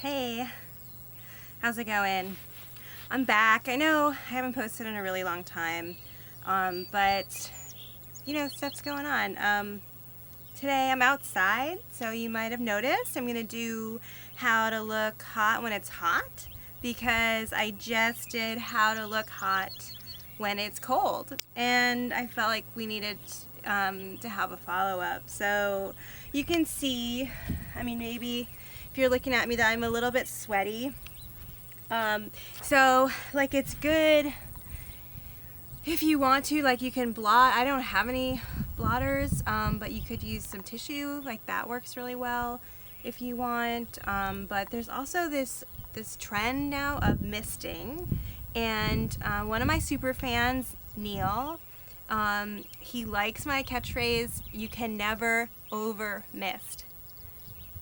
Hey, how's it going? I'm back. I know I haven't posted in a really long time, but you know, stuff's going on. Today I'm outside, so you might have noticed I'm gonna do how to look hot when it's hot, because I just did how to look hot when it's cold, and I felt like we needed to have a follow-up. So you can see, I mean, maybe if you're looking at me, that I'm a little bit sweaty. So like, it's good if you want to, like, you can blot. I don't have any blotters, but you could use some tissue, like that works really well if you want. But there's also this trend now of misting, and one of my super fans, Neil, he likes my catchphrase, "You can never over mist."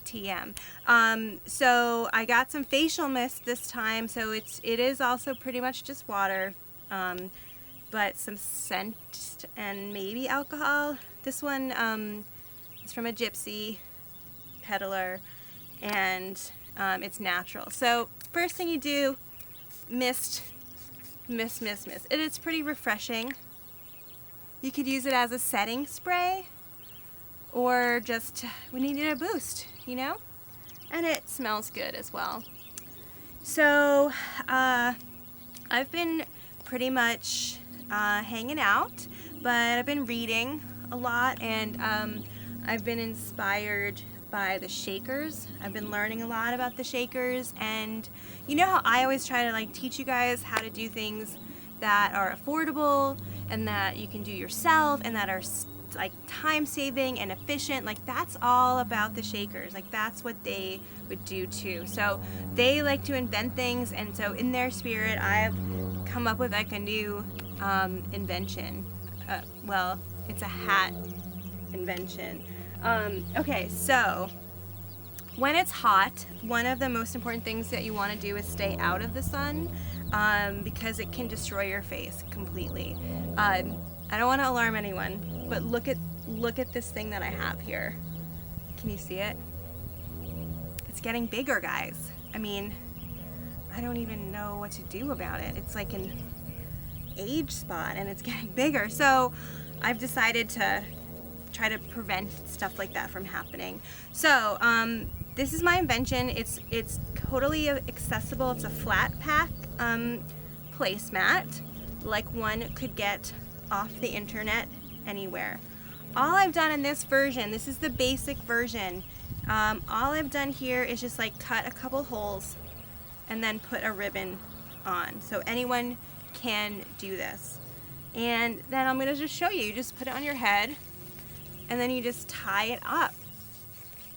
TM. So I got some facial mist this time, so it is also pretty much just water, but some scent and maybe alcohol. This one is from a gypsy peddler, and it's natural. So first thing you do, mist. It is pretty refreshing. You could use it as a setting spray, or just we needed a boost, you know? And it smells good as well. So I've been pretty much hanging out, but I've been reading a lot, and I've been inspired by the shakers. I've been learning a lot about the shakers, and you know how I always try to like teach you guys how to do things that are affordable and that you can do yourself and that are like time saving and efficient. Like, that's all about the shakers. Like, that's what they would do too. So they like to invent things, and so in their spirit I've come up with like a new invention. Well, it's a hat invention. Okay, so when it's hot, one of the most important things that you want to do is stay out of the sun, because it can destroy your face completely. I don't want to alarm anyone, but look at this thing that I have here. Can you see it? It's getting bigger, guys. I mean, I don't even know what to do about it. It's like an age spot, and it's getting bigger. So I've decided to try to prevent stuff like that from happening. So this is my invention. It's totally accessible. It's a flat pack placemat, like one could get off the internet anywhere. All I've done in this version, this is the basic version, all I've done here is just like cut a couple holes and then put a ribbon on, so anyone can do this. And then I'm gonna just show you. You just put it on your head, and then you just tie it up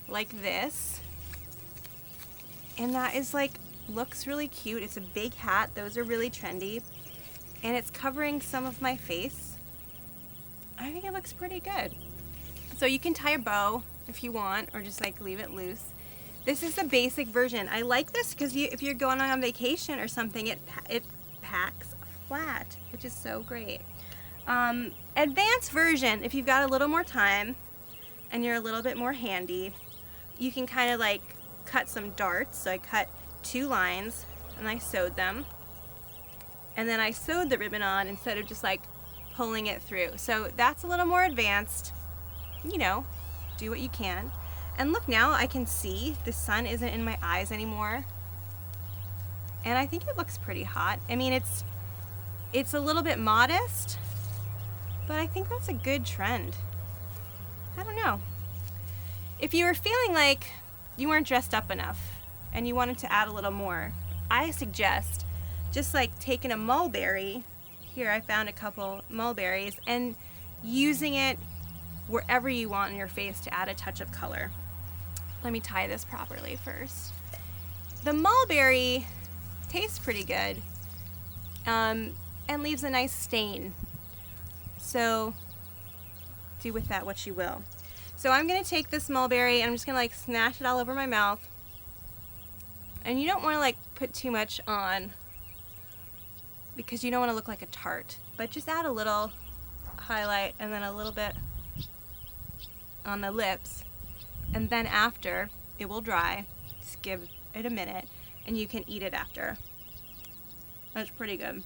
like this, and that is like, looks really cute. It's a big hat. Those are really trendy, and it's covering some of my face. I think it looks pretty good. So you can tie a bow if you want, or just like leave it loose. This is the basic version. I like this because if you're going on vacation or something, it packs flat, which is so great. Advanced version, if you've got a little more time and you're a little bit more handy, you can kind of like cut some darts. So I cut 2 lines and I sewed them, and then I sewed the ribbon on instead of just like pulling it through. So that's a little more advanced. You know, do what you can. And look, now I can see the sun isn't in my eyes anymore, and I think it looks pretty hot. I mean, it's a little bit modest, but I think that's a good trend. I don't know. If you were feeling like you weren't dressed up enough and you wanted to add a little more, I suggest just like taking a mulberry. Here I found a couple mulberries, and using it wherever you want in your face to add a touch of color. Let me tie this properly first. The mulberry tastes pretty good, and leaves a nice stain. So do with that what you will. So I'm gonna take this mulberry and I'm just gonna like smash it all over my mouth. And you don't wanna like put too much on, because you don't wanna look like a tart, but just add a little highlight and then a little bit on the lips, and then after it will dry, just give it a minute and you can eat it after. That's pretty good.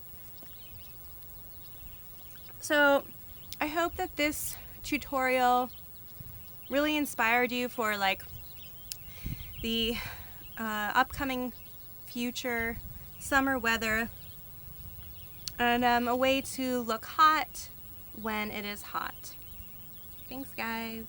So I hope that this tutorial really inspired you for like the upcoming future summer weather, and a way to look hot when it is hot. Thanks, guys.